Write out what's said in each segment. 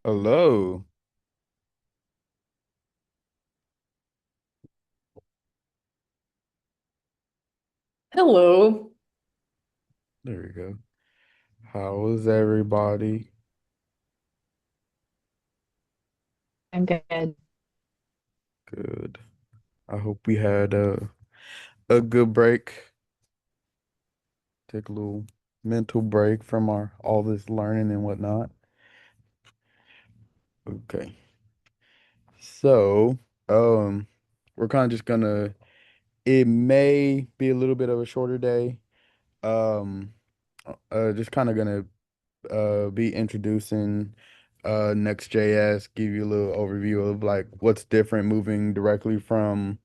Hello. Hello. There we go. How is everybody? I'm good. Good. I hope we had a good break. Take a little mental break from our all this learning and whatnot. Okay. So, um, we're kind of just gonna it may be a little bit of a shorter day. Um, just kind of gonna be introducing Next.js, give you a little overview of like what's different moving directly from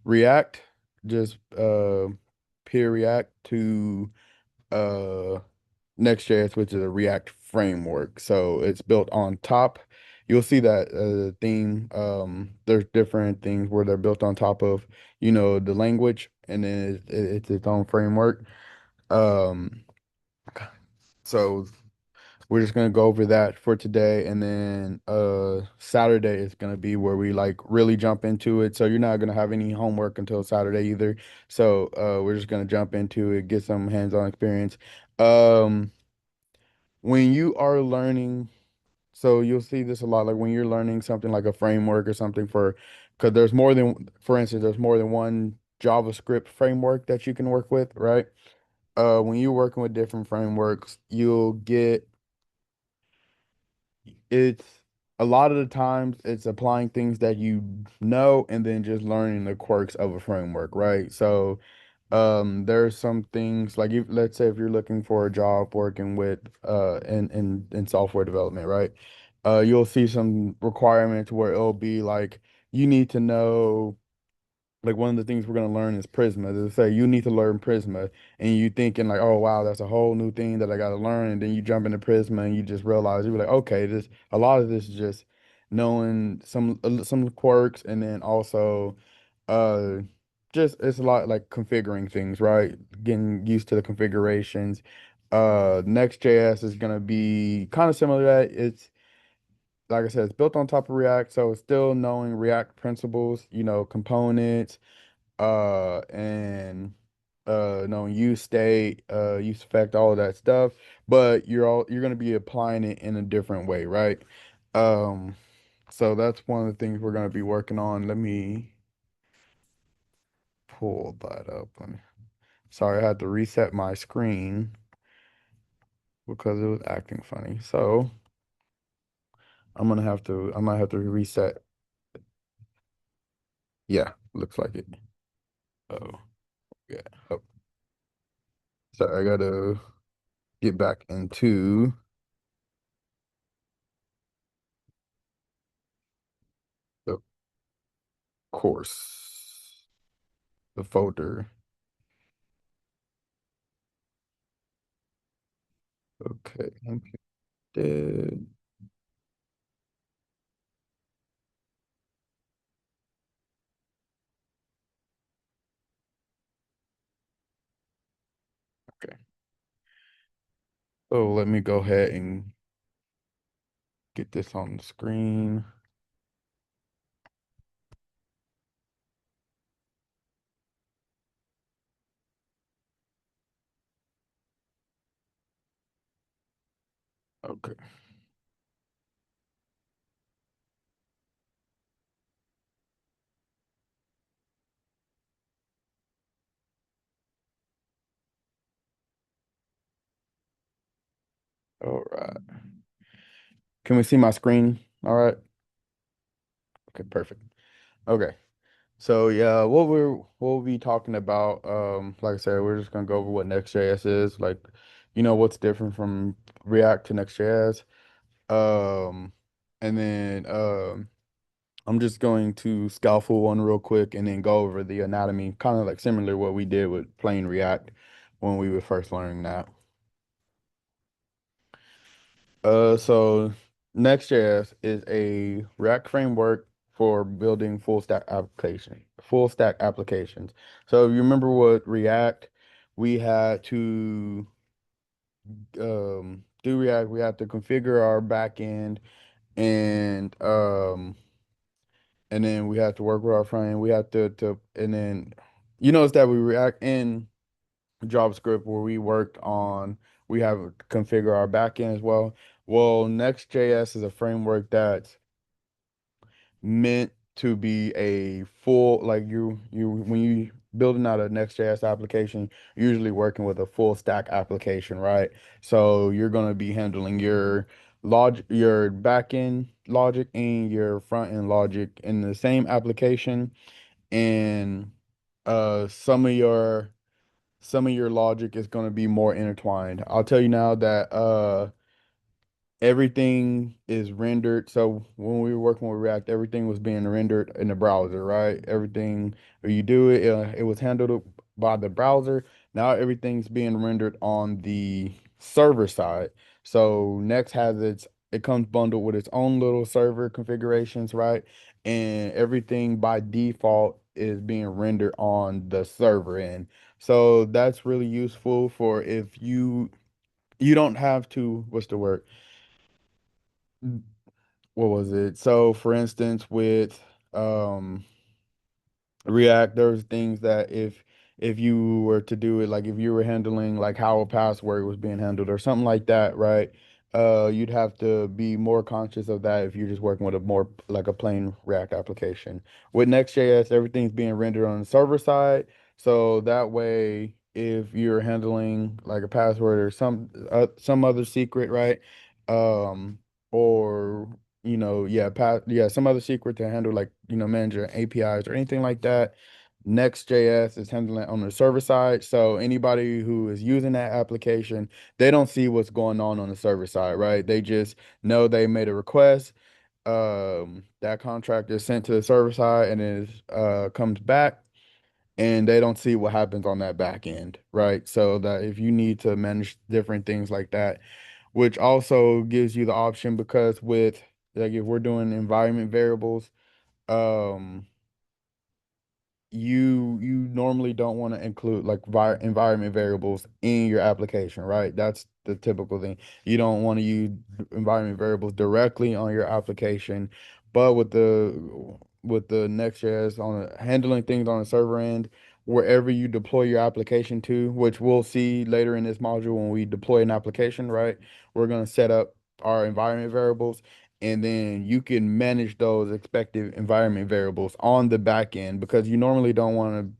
React, just pure React to uh Next.js, which is a React framework. So it's built on top. You'll see that theme. There's different things where they're built on top of, the language, and then it's its own framework. Um, so we're just gonna go over that for today, and then Saturday is gonna be where we like really jump into it. So you're not gonna have any homework until Saturday either. So we're just gonna jump into it, get some hands-on experience. Um, when you are learning, so you'll see this a lot, like when you're learning something like a framework or something because there's more than, for instance, there's more than one JavaScript framework that you can work with, right? When you're working with different frameworks, you'll get it's a lot of the times it's applying things that you know and then just learning the quirks of a framework, right? So there's some things like if let's say if you're looking for a job working with in software development, right? You'll see some requirements where it'll be like you need to know, like one of the things we're gonna learn is Prisma. They say you need to learn Prisma, and you thinking like, oh wow, that's a whole new thing that I gotta learn, and then you jump into Prisma and you just realize you're like, okay, this a lot of this is just knowing some quirks, and then also uh just it's a lot like configuring things, right? Getting used to the configurations. Next.js is gonna be kind of similar to that. It's like I said, it's built on top of React, so it's still knowing React principles, components and no use state, use effect, all of that stuff. But you're gonna be applying it in a different way, right? Um, so that's one of the things we're gonna be working on. Let me pull that up. Sorry, I had to reset my screen because it was acting funny. So I might have to reset. Yeah, looks like it. Oh, yeah. Oh, sorry, I gotta get back into the course. The folder. Okay, did. Okay. So let me go ahead and get this on the screen. Okay. All right. Can we see my screen? All right. Okay, perfect. Okay. So yeah, we'll be talking about, like I said, we're just gonna go over what Next.js is, like, what's different from React to Next.js. Um, and then I'm just going to scaffold one real quick and then go over the anatomy, kind of like similar to what we did with plain React when we were first learning that. So Next.js is a React framework for building full stack applications. So if you remember what React, we had to do React, we had to configure our backend and and then we have to work with our front end. We have to and then you notice that we React in JavaScript where we have configure our backend as well. Well, Next.js is a framework that's meant to be a full like you when you building out a Next.js application, you're usually working with a full stack application, right? So you're gonna be handling your backend logic and your front end logic in the same application, and some of your logic is going to be more intertwined. I'll tell you now that everything is rendered. So when we were working with React, everything was being rendered in the browser, right? Everything when you do it, it was handled by the browser. Now everything's being rendered on the server side. So Next has it comes bundled with its own little server configurations, right? And everything by default is being rendered on the server end. So that's really useful for if you don't have to, what's the word? What was it? So for instance, with um React, there's things that if you were to do it, like if you were handling like how a password was being handled or something like that, right? You'd have to be more conscious of that if you're just working with a more like a plain React application. With Next.js, everything's being rendered on the server side, so that way, if you're handling like a password or some other secret, right? Um, or some other secret to handle like, manage your APIs or anything like that. Next.js is handling it on the server side. So anybody who is using that application, they don't see what's going on the server side, right? They just know they made a request. That contract is sent to the server side and comes back, and they don't see what happens on that back end, right? So that if you need to manage different things like that, which also gives you the option, because with like if we're doing environment variables, um you normally don't want to include like environment variables in your application, right? That's the typical thing. You don't want to use environment variables directly on your application, but with the Next.js on handling things on the server end, wherever you deploy your application to, which we'll see later in this module when we deploy an application, right? We're going to set up our environment variables, and then you can manage those expected environment variables on the back end, because you normally don't want to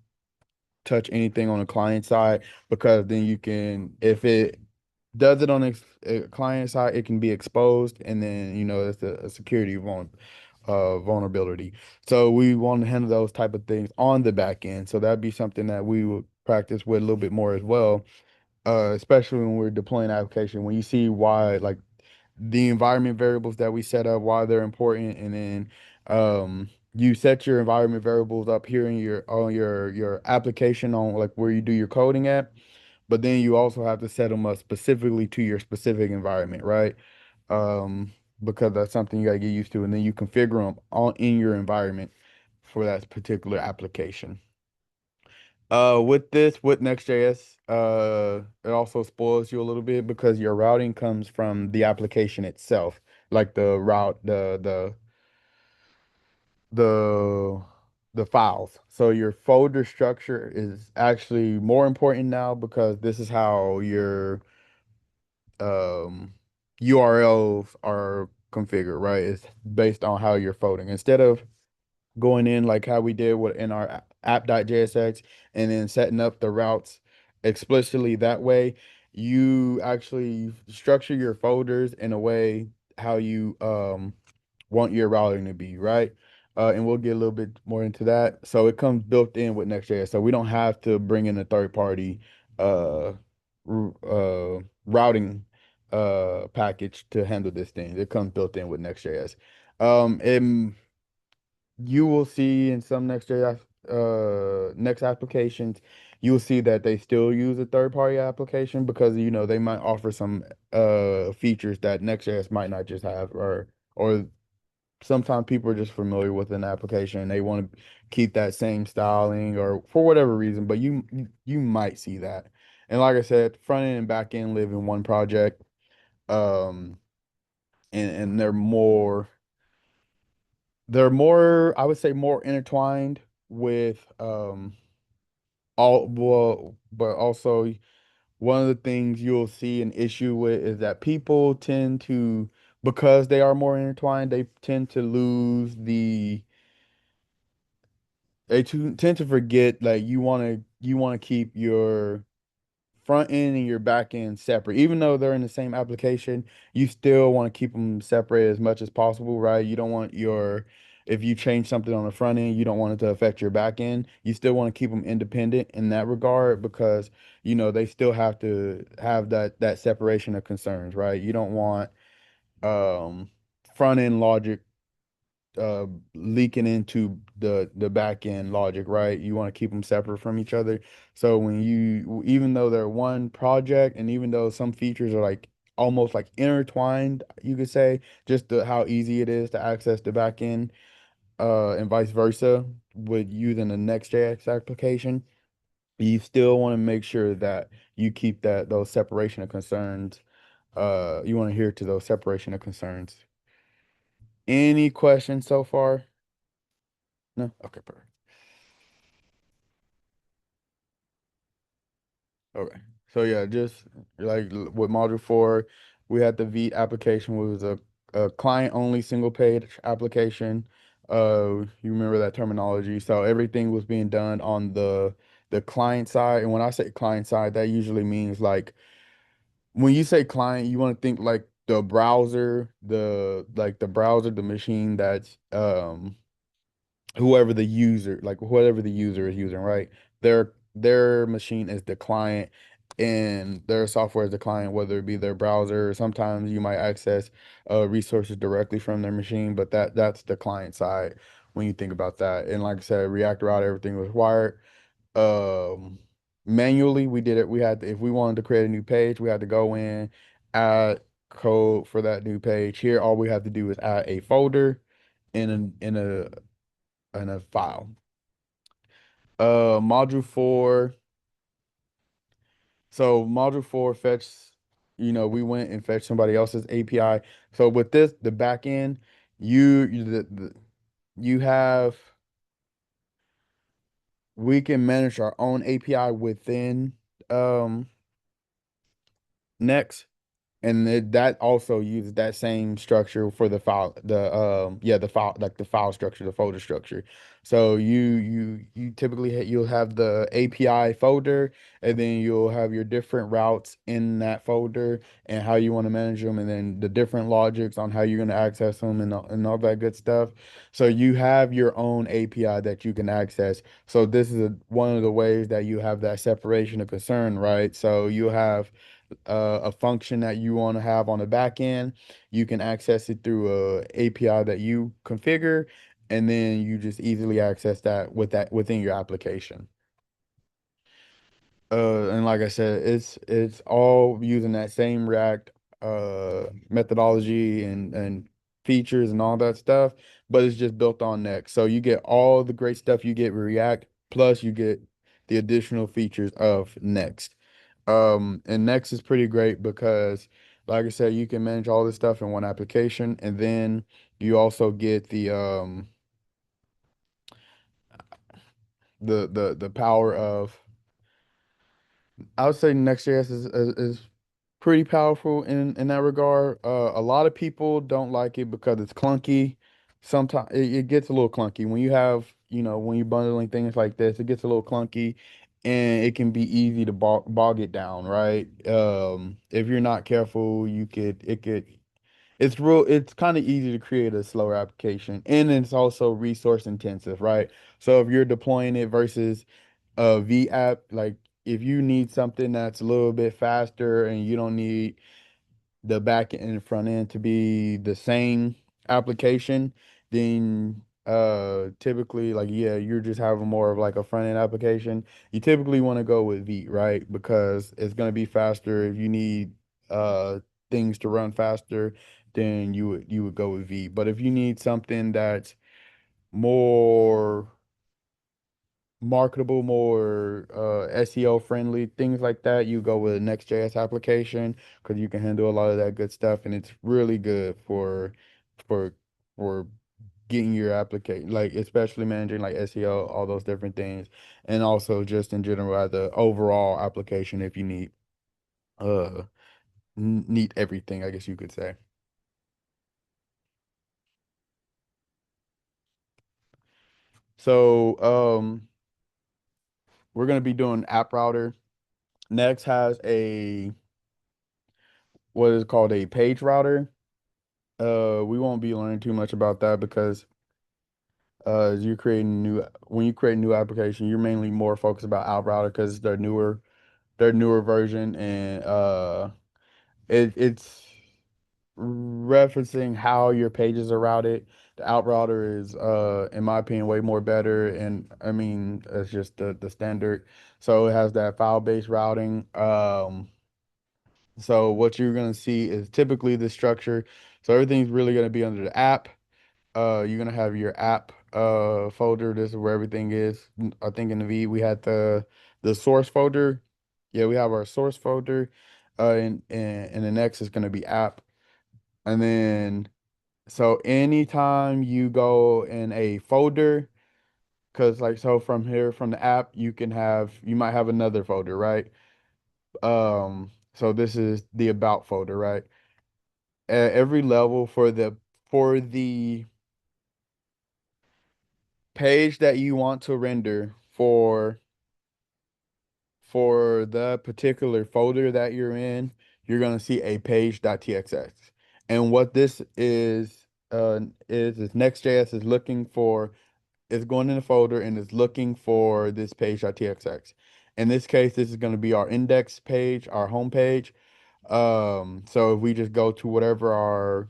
touch anything on the client side, because then you can, if it does it on the client side, it can be exposed, and then it's a security vulnerability. So we want to handle those type of things on the back end. So that'd be something that we would practice with a little bit more as well, especially when we're deploying application. When you see why, like the environment variables that we set up, why they're important, and then you set your environment variables up here in your application on like where you do your coding at, but then you also have to set them up specifically to your specific environment, right? Um, because that's something you gotta get used to, and then you configure them on in your environment for that particular application. With Next.js, it also spoils you a little bit because your routing comes from the application itself, like the route, the the files. So your folder structure is actually more important now, because this is how your um URLs are configured, right? It's based on how you're folding. Instead of going in like how we did with in our app.jsx and then setting up the routes explicitly that way, you actually structure your folders in a way how you want your routing to be, right? And we'll get a little bit more into that. So it comes built in with Next.js. So we don't have to bring in a third party uh, routing package to handle this thing. It comes built in with Next.js. And you will see in some Next.js next applications, you will see that they still use a third party application, because they might offer some features that Next.js might not just have, or sometimes people are just familiar with an application and they want to keep that same styling or for whatever reason, but you might see that. And like I said, front end and back end live in one project. Um and they're more, I would say, more intertwined with all well, but also one of the things you'll see an issue with is that people tend to, because they are more intertwined, they tend to lose tend to forget, like, you want to keep your front end and your back end separate. Even though they're in the same application, you still want to keep them separate as much as possible, right? You don't want if you change something on the front end, you don't want it to affect your back end. You still want to keep them independent in that regard because, they still have to have that separation of concerns, right? You don't want um front end logic uh leaking into the back end logic, right? You want to keep them separate from each other. So even though they're one project, and even though some features are like almost like intertwined, you could say, just how easy it is to access the back end, and vice versa with using the Next.js application, you still want to make sure that you keep those separation of concerns. You want to adhere to those separation of concerns. Any questions so far? No? Okay, perfect. Okay. So yeah, just like with module 4, we had the Vite application, which was a client only single page application. You remember that terminology. So everything was being done on the client side. And when I say client side, that usually means, like, when you say client, you want to think like the browser, the browser, the machine that's whatever the user is using, right? Their machine is the client, and their software is the client, whether it be their browser. Sometimes you might access resources directly from their machine, but that's the client side when you think about that. And like I said, React Router, everything was wired. Um, Manually, we did it. If we wanted to create a new page, we had to go in, add code for that new page. Here, all we have to do is add a folder in a file. Module 4. So module 4 we went and fetched somebody else's API. So with this, the back end, you have, we can manage our own API within um Next. And that also uses that same structure for the file, like the file structure, the folder structure. So you typically you'll have the API folder, and then you'll have your different routes in that folder and how you want to manage them, and then the different logics on how you're going to access them, and all that good stuff. So you have your own API that you can access. So this is one of the ways that you have that separation of concern, right? So you have a function that you want to have on the back end. You can access it through a API that you configure, and then you just easily access that within your application. And like I said, it's all using that same React methodology and features and all that stuff, but it's just built on Next. So you get all the great stuff you get with React, plus you get the additional features of Next. And Next is pretty great because, like I said, you can manage all this stuff in one application, and then you also get the power of, I would say Next.js is pretty powerful in that regard. A lot of people don't like it because it's clunky. Sometimes it gets a little clunky when when you're bundling things like this. It gets a little clunky, and it can be easy to bog it down, right? If you're not careful, it's kind of easy to create a slower application, and it's also resource intensive, right? So if you're deploying it versus a V app, like, if you need something that's a little bit faster and you don't need the back end and front end to be the same application, then typically, like, yeah, you're just having more of like a front end application. You typically want to go with Vite, right? Because it's going to be faster. If you need things to run faster, then you would go with Vite. But if you need something that's more marketable, more SEO friendly, things like that, you go with a Next.js application because you can handle a lot of that good stuff, and it's really good for for getting your application, like especially managing like SEO, all those different things, and also just in general as the overall application if you uh need everything, I guess you could say. So we're gonna be doing App Router. Next has a what is called a page router. We won't be learning too much about that because as you're creating new when you create a new application, you're mainly more focused about App Router because it's their newer version, and it's referencing how your pages are routed. The App Router is in my opinion way more better, and I mean it's just the standard. So it has that file-based routing. So what you're gonna see is typically the structure. So everything's really gonna be under the app. You're gonna have your app folder. This is where everything is. I think in the V we had the source folder. Yeah, we have our source folder. And the next is gonna be app. And then so anytime you go in a folder, because like so from here from the app, you might have another folder, right? So this is the about folder, right? At every level for the page that you want to render for the particular folder that you're in, you're gonna see a page.txx. And what this is Next.js is looking for is going in the folder and is looking for this page.txx. In this case, this is going to be our index page, our home page. So if we just go to whatever our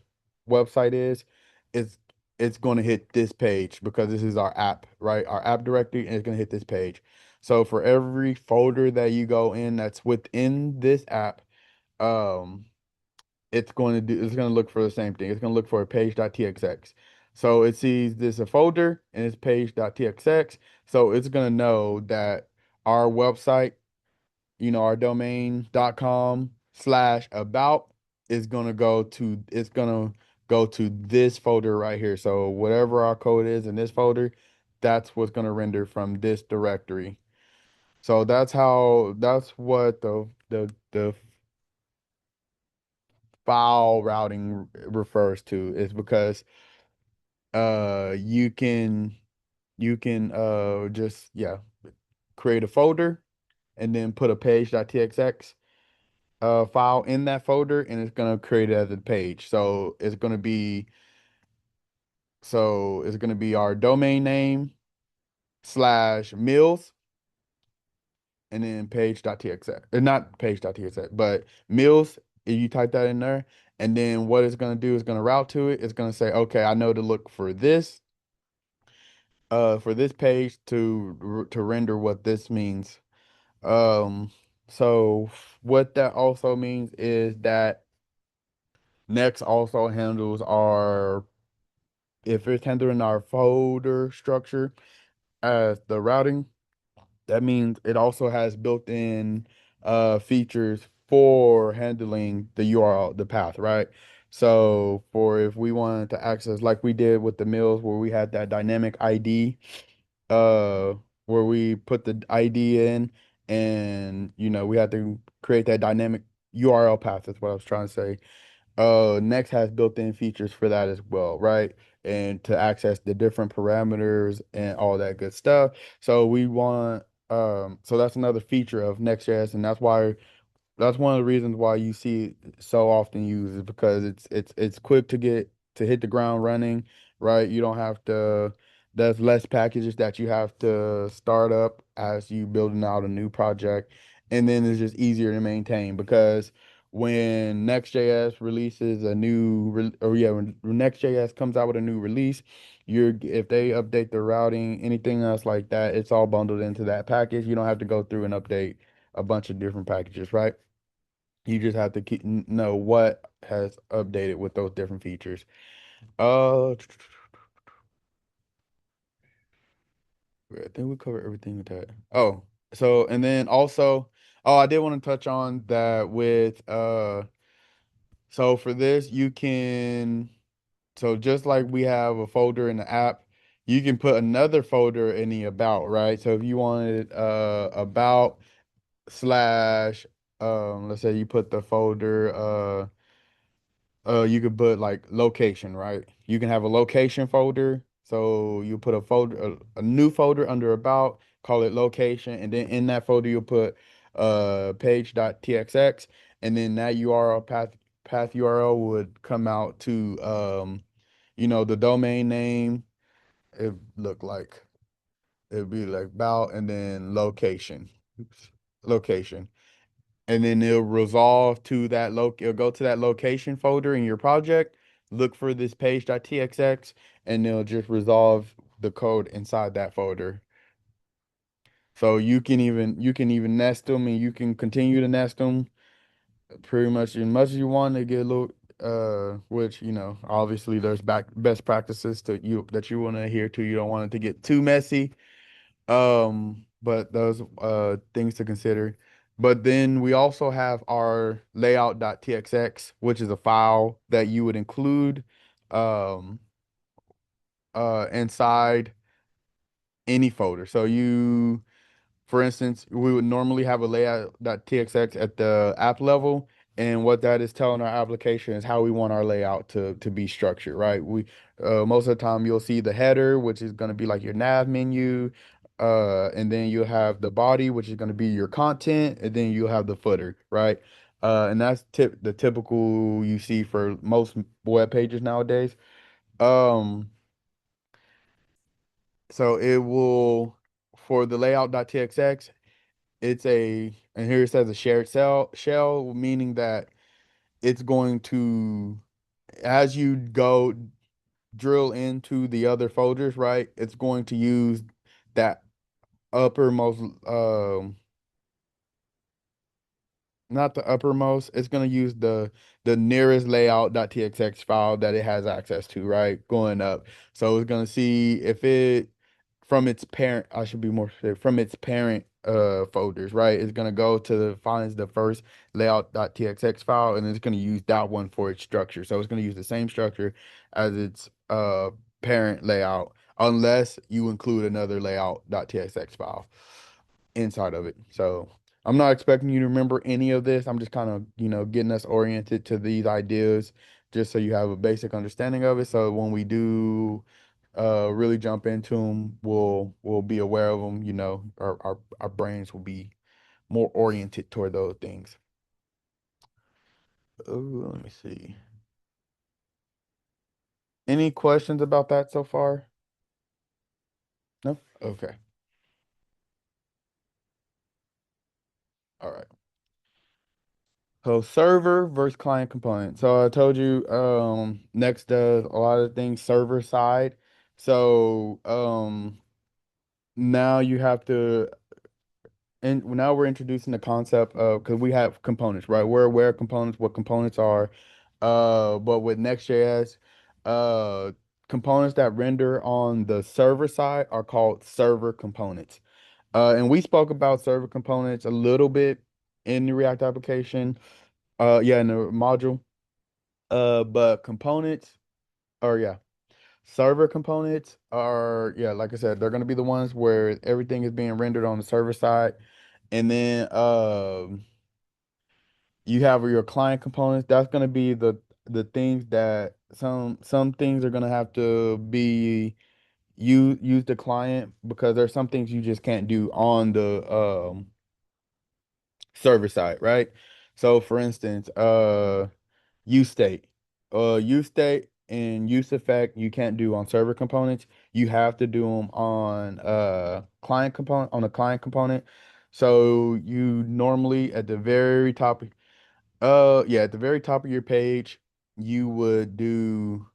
website is, it's it's going to hit this page because this is our app, right? Our app directory, and it's going to hit this page. So for every folder that you go in that's within this app, um, it's going to look for the same thing. It's going to look for a page.txx. So it sees this a folder and it's page.txx. So it's going to know that our website, our domain.com/about is going to go to this folder right here. So whatever our code is in this folder, that's what's going to render from this directory. So that's what the file routing refers to, is because you can just create a folder and then put a page.txx file in that folder, and it's gonna create it as a page. So it's gonna be our domain name slash mills and then page.txx. Not page.txx, but mills. If you type that in there, and then what it's gonna do is gonna route to it. It's gonna say, okay, I know to look for this page to render what this means. Um, so what that also means is that Next also handles our if it's handling our folder structure as the routing, that means it also has built-in features for handling the URL, the path, right? So for if we wanted to access like we did with the mills where we had that dynamic ID, uh where we put the ID in and we had to create that dynamic URL path, that's what I was trying to say. Next has built-in features for that as well, right? And to access the different parameters and all that good stuff. So that's another feature of Next.js, and that's one of the reasons why you see it so often used, is because it's quick to hit the ground running, right? You don't have to There's less packages that you have to start up as you building out a new project. And then it's just easier to maintain because when Next.js releases a new re or yeah, when Next.js comes out with a new release, if they update the routing, anything else like that, it's all bundled into that package. You don't have to go through and update a bunch of different packages, right? You just have to know what has updated with those different features. Uh, I think we covered everything with that. Oh, so and then also, oh, I did want to touch on that with so for this you can so just like we have a folder in the app, you can put another folder in the about, right? So if you wanted about slash let's say you put the folder you could put like location, right? You can have a location folder. So you put a folder, a new folder under about, call it location, and then in that folder you'll put page.txx, and then that URL path URL would come out to the domain name. It look like it'd be like about and then location. Oops. Location. And then it'll resolve to it'll go to that location folder in your project, look for this page.txx, and it'll just resolve the code inside that folder. So you can even nest them and you can continue to nest them pretty much as you want to get a little which obviously there's best practices to you that you want to adhere to. You don't want it to get too messy. But those things to consider. But then we also have our layout.txx, which is a file that you would include um inside any folder. So for instance, we would normally have a layout.txx at the app level, and what that is telling our application is how we want our layout to be structured, right? We most of the time you'll see the header, which is going to be like your nav menu, and then you'll have the body, which is going to be your content, and then you'll have the footer, right? And that's the typical you see for most web pages nowadays. Um, so it will for the layout.txx. And here it says a shared shell, meaning that it's going to, as you go drill into the other folders, right? It's going to use that uppermost, not the uppermost. It's going to use the nearest layout.txx file that it has access to, right? Going up. So it's going to see if it from its parent, I should be more specific, from its parent folders, right? It's going to go to finds the first layout.txx file and it's going to use that one for its structure. So it's going to use the same structure as its parent layout unless you include another layout.txx file inside of it. So I'm not expecting you to remember any of this. I'm just kind of, getting us oriented to these ideas just so you have a basic understanding of it. So when we do really jump into them, we'll be aware of them, our brains will be more oriented toward those things. Oh, let me see. Any questions about that so far? No? Okay. All right. So server versus client component. So I told you Next does a lot of things server side. So now you have to and now we're introducing the concept of because we have components, right? We're aware of components, what components are. But with Next.js, uh components that render on the server side are called server components. And we spoke about server components a little bit in the React application. Yeah, in the module. But components or yeah, server components are yeah, like I said, they're gonna be the ones where everything is being rendered on the server side. And then you have your client components. That's gonna be the things that some things are gonna have to be use the client because there's some things you just can't do on the server side, right? So for instance, use state. Use state and use effect you can't do on server components. You have to do them on on a client component. So you normally at the very top yeah, at the very top of your page, you would do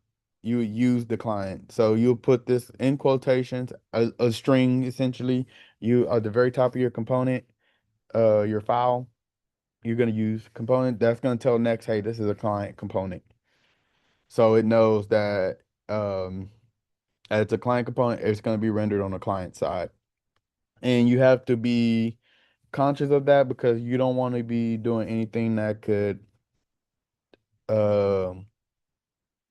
you would use the client. So you'll put this in quotations, a string essentially. You at the very top of your component, your file, you're gonna use component. That's gonna tell Next, hey, this is a client component. So it knows that as a client component, it's going to be rendered on the client side. And you have to be conscious of that because you don't want to be doing anything that could um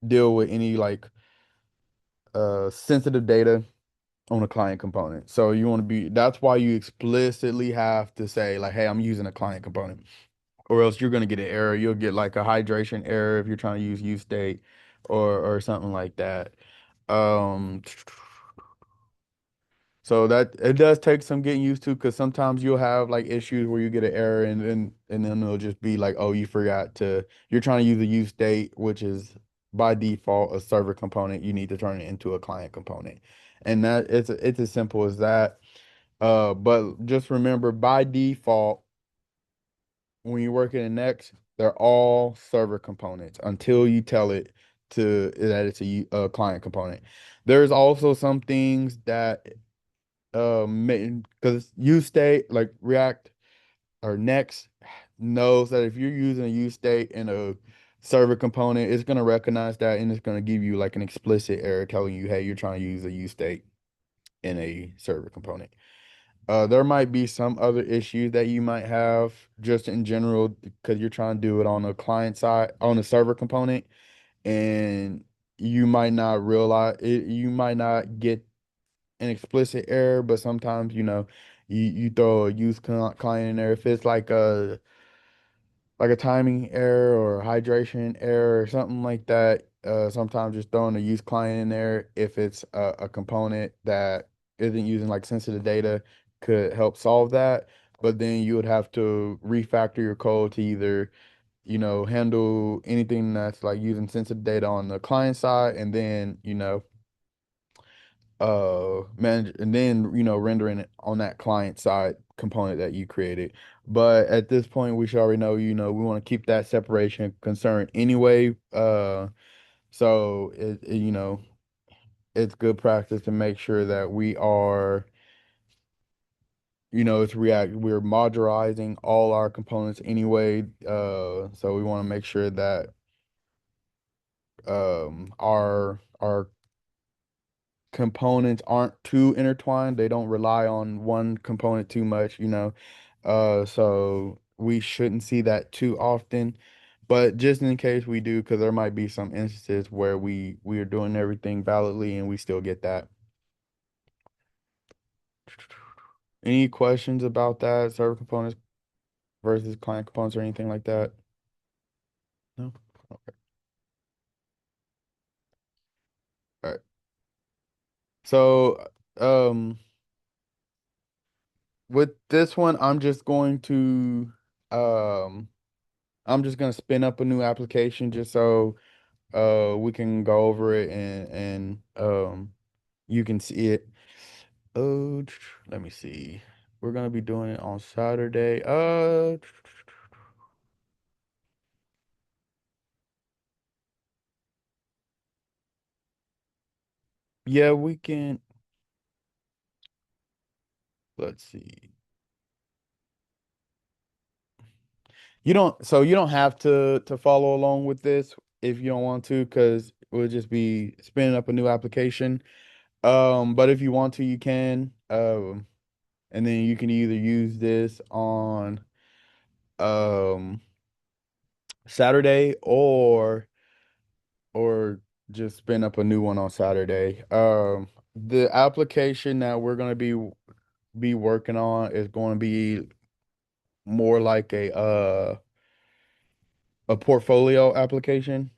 deal with any like sensitive data on a client component. So you want to be, that's why you explicitly have to say like, hey, I'm using a client component, or else you're going to get an error. You'll get like a hydration error if you're trying to use use state or something like that. Um, so that it does take some getting used to because sometimes you'll have like issues where you get an error and then it'll just be like, oh, you forgot to, you're trying to use a use state, which is by default a server component. You need to turn it into a client component. And that it's as simple as that. But just remember by default, when you're working in Next, they're all server components until you tell it to that it's a client component. There's also some things that because use state like React or Next knows that if you're using a use state in a server component, it's gonna recognize that and it's gonna give you like an explicit error telling you, hey, you're trying to use a use state in a server component. There might be some other issues that you might have just in general because you're trying to do it on a client side, on a server component, and you might not realize it, you might not get an explicit error, but sometimes, you throw a use client in there. If it's like a timing error or a hydration error or something like that. Sometimes just throwing a use client in there if it's a component that isn't using like sensitive data could help solve that. But then you would have to refactor your code to either, handle anything that's like using sensitive data on the client side and then, manage and then rendering it on that client side component that you created. But at this point we should already know, we want to keep that separation concern anyway. So it's good practice to make sure that we are, it's React, we're modularizing all our components anyway. So we want to make sure that our components aren't too intertwined. They don't rely on one component too much, so we shouldn't see that too often. But just in case we do, because there might be some instances where we are doing everything validly and we still get that. Any questions about that, server components versus client components or anything like that? No? Okay. All right. So, with this one, um I'm just gonna spin up a new application just so we can go over it and you can see it. Oh, let me see. We're gonna be doing it on Saturday. Yeah, we can. Let's see. You don't have to follow along with this if you don't want to, because we'll just be spinning up a new application. But if you want to, you can. And then you can either use this on um Saturday or just spin up a new one on Saturday. The application that we're gonna be working on is going to be more like a portfolio application.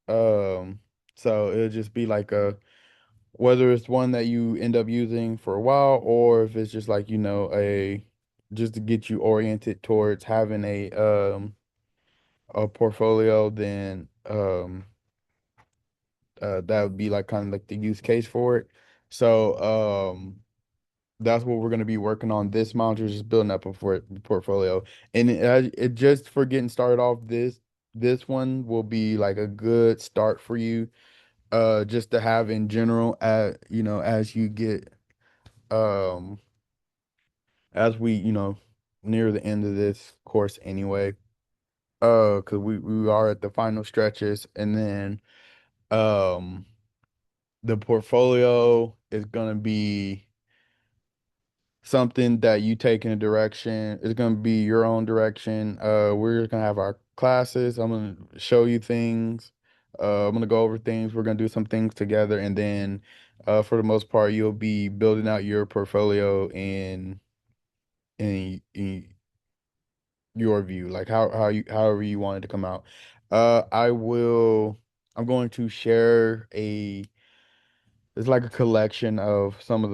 Um, so it'll just be like whether it's one that you end up using for a while or if it's just like, just to get you oriented towards having a portfolio, then that would be like kind of like the use case for it. So that's what we're going to be working on this month, is just building up a portfolio. And it just for getting started off, this one will be like a good start for you, just to have in general, as you get um as we near the end of this course anyway, because we are at the final stretches, and then um the portfolio is gonna be something that you take in a direction. It's gonna be your own direction. We're gonna have our classes. I'm gonna show you things. I'm gonna go over things. We're gonna do some things together, and then, for the most part, you'll be building out your portfolio in your view, like how you however you want it to come out. I will. I'm going to share a. It's like a collection of some of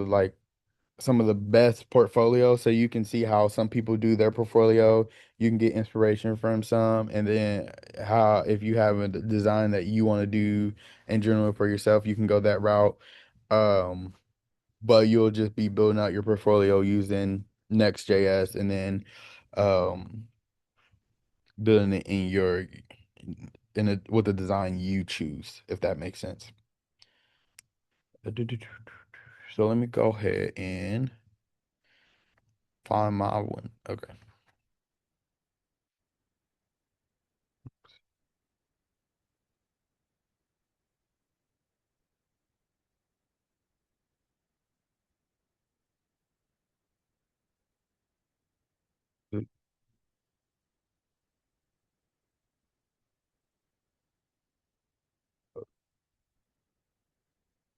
the best portfolios, so you can see how some people do their portfolio. You can get inspiration from some, and then how if you have a design that you want to do in general for yourself, you can go that route. Um, but you'll just be building out your portfolio using Next.js, and then um building it in your in a with the design you choose, if that makes sense. So let me go ahead and find my one. Okay.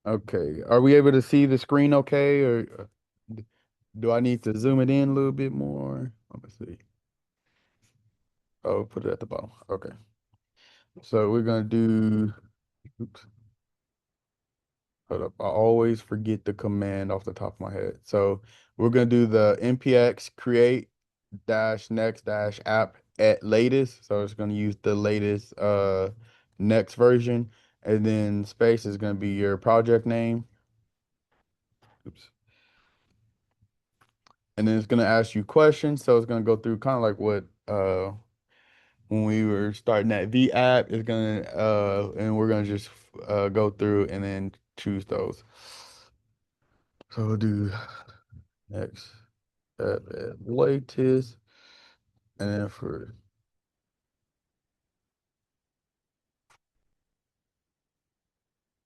Okay. Are we able to see the screen okay, or d- do I need to zoom it in a little bit more? Let me see. Oh, put it at the bottom. Okay. So we're gonna do, oops, hold up. I always forget the command off the top of my head. So we're gonna do the npx create dash next dash app at latest. So it's gonna use the latest next version, and then space is gonna be your project name. Oops. And then it's gonna ask you questions. So it's gonna go through kind of like what when we were starting that V app. It's gonna and we're gonna just go through and then choose those. So we'll do next at latest, and then for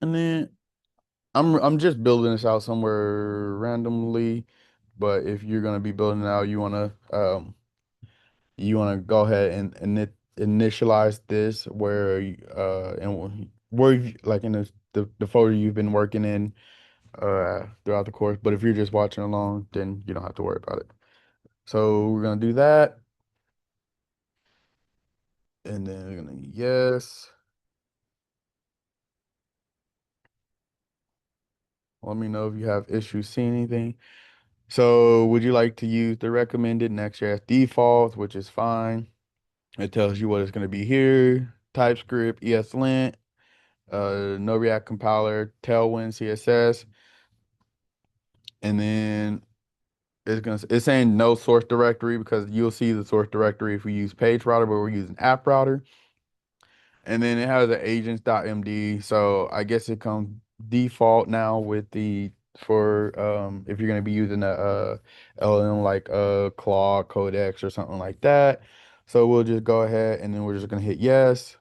and then I'm just building this out somewhere randomly, but if you're gonna be building it out, you wanna go ahead and initialize this where and where like in the folder you've been working in throughout the course. But if you're just watching along, then you don't have to worry about it. So we're gonna do that, and then we're gonna yes. Let me know if you have issues seeing anything. So would you like to use the recommended Next.js defaults, which is fine. It tells you what it's going to be here. TypeScript, ESLint, no React compiler, Tailwind CSS, and then it's saying no source directory because you'll see the source directory if we use page router, but we're using app router. And then it has an agents.md. So I guess it comes default now with the for if you're gonna be using a LLM like Claude Codex or something like that. So we'll just go ahead and then we're just gonna hit yes.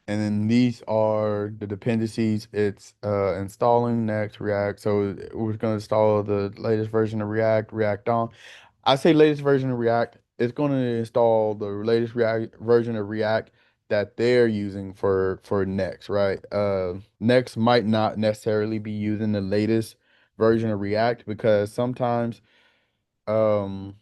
And then these are the dependencies. It's installing Next React. So we're gonna install the latest version of React on. I say latest version of React. It's going to install the latest React version of React that they're using for Next, right? Next might not necessarily be using the latest version of React because sometimes um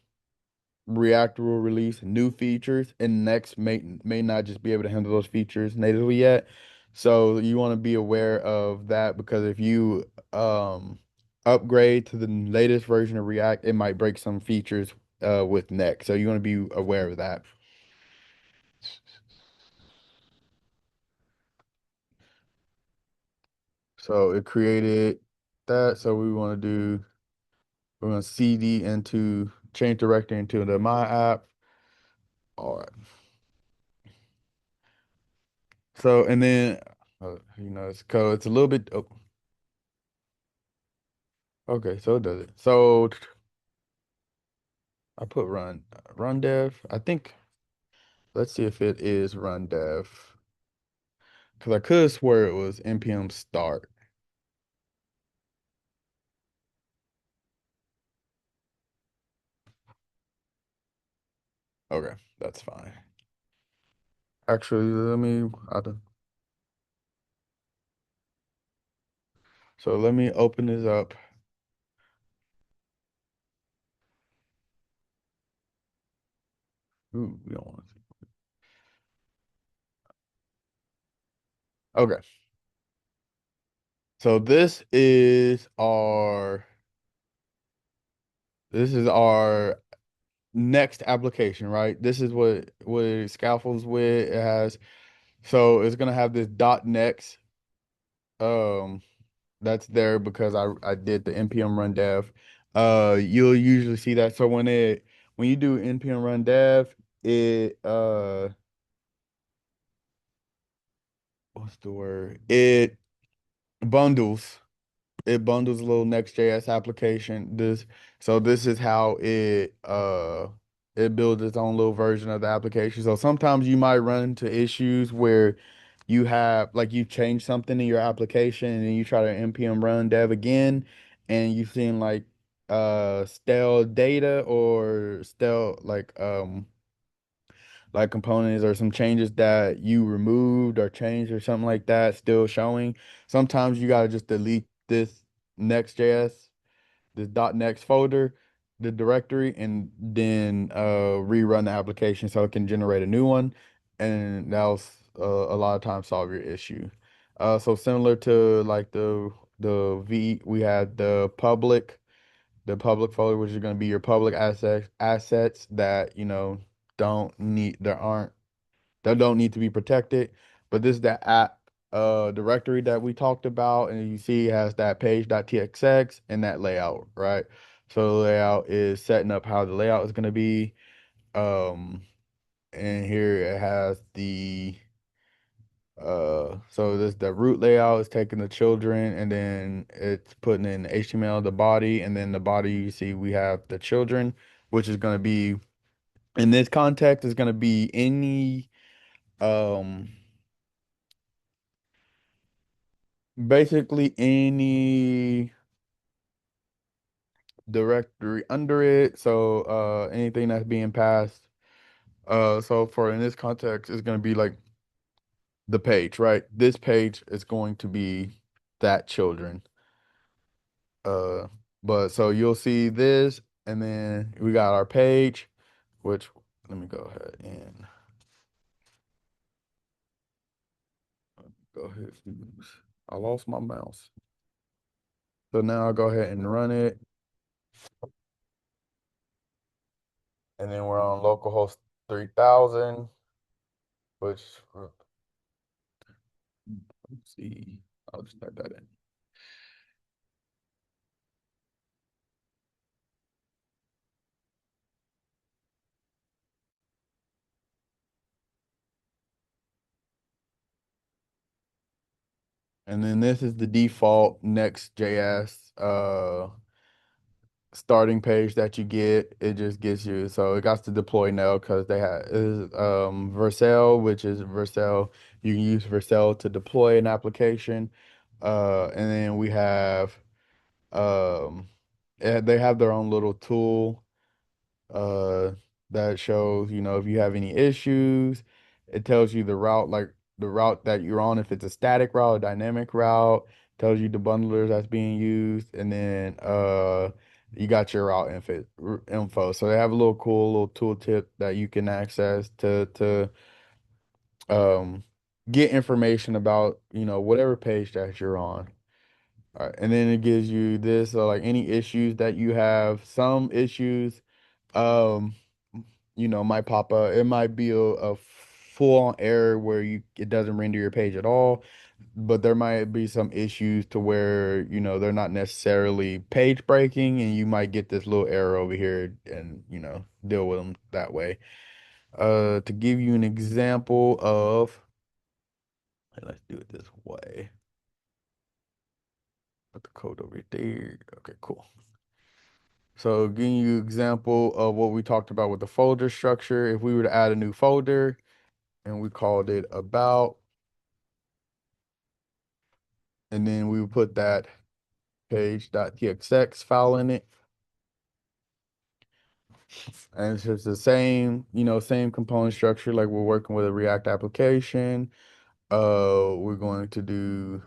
React will release new features and Next may not just be able to handle those features natively yet. So you want to be aware of that because if you upgrade to the latest version of React, it might break some features with Next. So you want to be aware of that. So it created that. So we're going to CD into change directory into the my app. All right. So and then it's code. It's a little bit. Oh, okay, so it does it. So I put run dev. I think let's see if it is run dev because I could swear it was npm start. Okay, that's fine. Actually, so let me open this up. Ooh, we don't want to. Okay, so this is our next application, right? This is what it scaffolds with. It has so it's gonna have this .next um that's there because I did the npm run dev. You'll usually see that. So when you do npm run dev, it what's the word? Bundles it bundles a little Next.js application. This is how it builds its own little version of the application. So sometimes you might run into issues where you have like you change something in your application and then you try to npm run dev again and you've seen stale data or stale like components or some changes that you removed or changed or something like that still showing. Sometimes you gotta just delete this Next.js, this .next folder, the directory, and then rerun the application so it can generate a new one, and that'll a lot of times solve your issue. So similar to like the V, we had the public folder, which is going to be your public assets that don't need there aren't that don't need to be protected. But this is the app directory that we talked about, and you see it has that page.txx and that layout, right? So the layout is setting up how the layout is going to be. Um, and here it has so this the root layout is taking the children and then it's putting in HTML, the body, and then the body you see we have the children, which is going to be in this context is going to be any um basically any directory under it. So anything that's being passed. So for in this context, it's going to be like the page, right? This page is going to be that children. Uh, but so you'll see this, and then we got our page, which let me go ahead and go ahead. I lost my mouse. So now I'll go ahead and run it, and then we're on localhost 3000, which let's see, I'll just type that in. And then this is the default Next.js starting page that you get. It just gets you so it got to deploy now because they have is Vercel, which is Vercel. You can use Vercel to deploy an application. And then we have um they have their own little tool uh that shows, if you have any issues. It tells you the route, like the route that you're on, if it's a static route, a dynamic route, tells you the bundlers that's being used, and then you got your route info. So they have a little cool little tooltip that you can access to um get information about, whatever page that you're on. All right, and then it gives you this, like any issues that you have. Some issues um might pop up. It might be a full-on error where it doesn't render your page at all, but there might be some issues to where they're not necessarily page breaking, and you might get this little error over here and deal with them that way. To give you an example of, let's do it this way. Put the code over there. Okay, cool. So giving you an example of what we talked about with the folder structure, if we were to add a new folder and we called it about, and then we would put that page.txx file in it. And it's just the same, same component structure. Like we're working with a React application. We're going to do,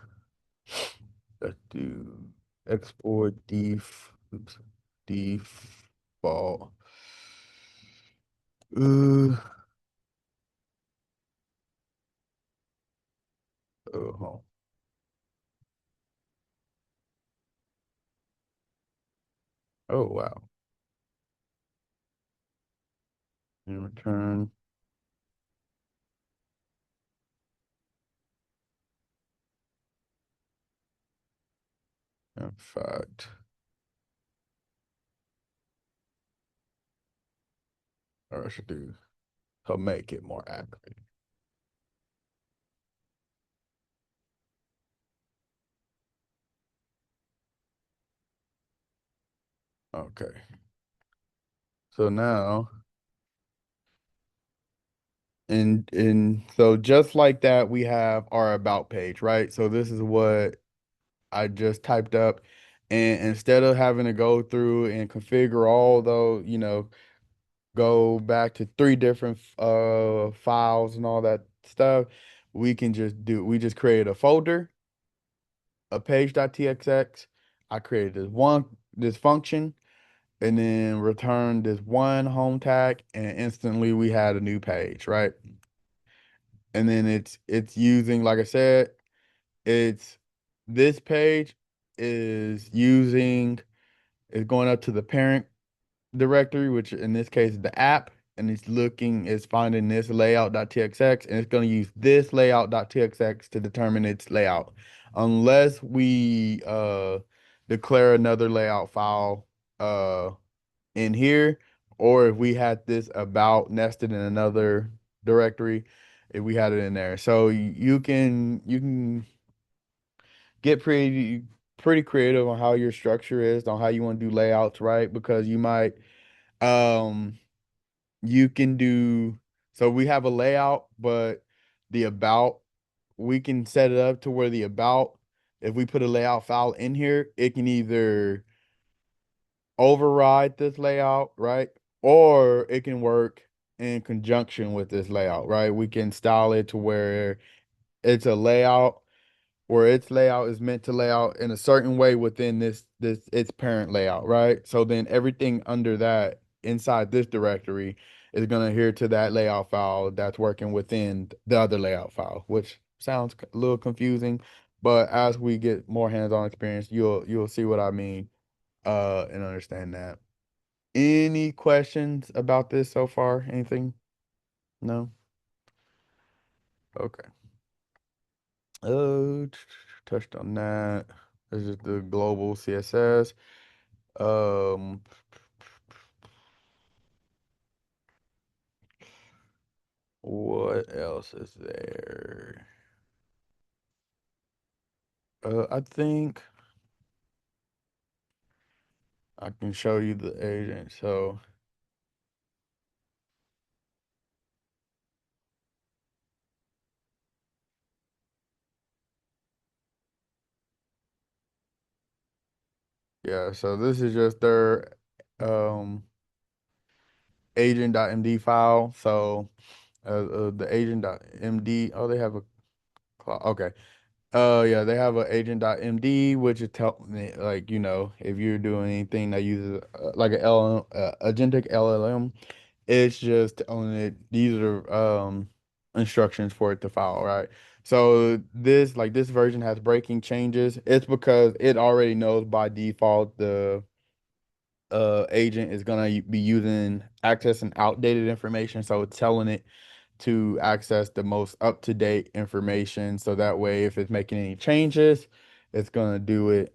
let's do export oops, default. Uh, oh, oh wow. In return, in fact, or I should do to make it more accurate. Okay. So now, and so just like that, we have our about page, right? So this is what I just typed up. And instead of having to go through and configure all those, go back to three different files and all that stuff, we just create a folder, a page.txx. I created this function and then returned this one home tag and instantly we had a new page, right? And then it's using, like I said, it's this page is going up to the parent directory, which in this case is the app, and it's finding this layout.txx, and it's going to use this layout.txx to determine its layout. Unless we declare another layout file uh in here, or if we had this about nested in another directory, if we had it in there. So you can get pretty creative on how your structure is, on how you want to do layouts, right? Because um you can do so we have a layout, but the about we can set it up to where the about, if we put a layout file in here, it can either override this layout, right? Or it can work in conjunction with this layout, right? We can style it to where it's a layout where its layout is meant to lay out in a certain way within this its parent layout, right? So then everything under that inside this directory is going to adhere to that layout file that's working within the other layout file, which sounds a little confusing, but as we get more hands-on experience, you'll see what I mean and understand that. Any questions about this so far? Anything? No? Okay. Uh, touched on that. This is the global CSS. Um, what else is there? I think I can show you the agent. So yeah, so this is just their um agent.md file. So the agent.md. Oh, they have a okay. Yeah, they have a agent.md, which is tell like if you're doing anything that uses like a LLM, agentic LLM, it's just on it. These are instructions for it to follow, right? So this version has breaking changes. It's because it already knows by default the agent is gonna be using accessing outdated information. So it's telling it to access the most up-to-date information. So that way, if it's making any changes, it's gonna do it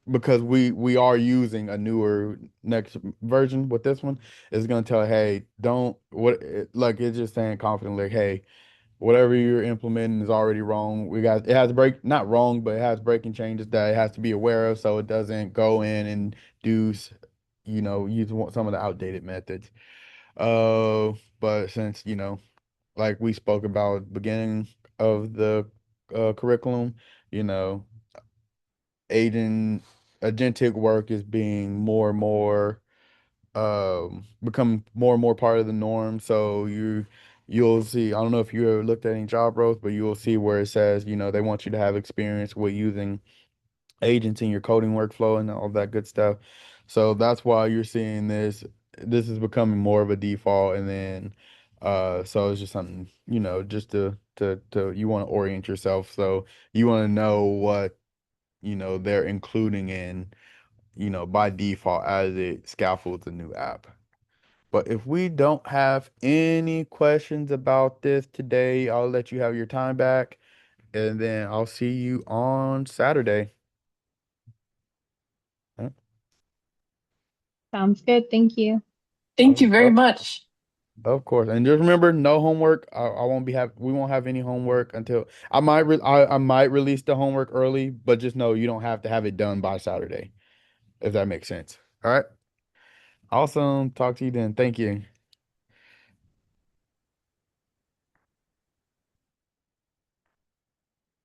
because we are using a newer next version with this one. It's gonna tell, hey, don't like it's just saying confidently, like, hey, whatever you're implementing is already wrong. It has not wrong, but it has breaking changes that it has to be aware of, so it doesn't go in and do, use some of the outdated methods. Uh, but since, like we spoke about at the beginning of the curriculum, you know, agent agentic work is being more and more. become more and more part of the norm. So you'll see, I don't know if you ever looked at any job roles, but you'll see where it says, they want you to have experience with using agents in your coding workflow and all that good stuff. So that's why you're seeing this. This is becoming more of a default, and then so it's just something, just to you want to orient yourself. So you want to know what, they're including in, by default as it scaffolds a new app. But if we don't have any questions about this today, I'll let you have your time back, and then I'll see you on Saturday. Yeah, Sounds good. Thank you. Thank Of, you very of, much. of course. And just remember, no homework. I won't be have we won't have any homework until I might release the homework early, but just know you don't have to have it done by Saturday, if that makes sense. All right. Awesome. Talk to you then. Thank you.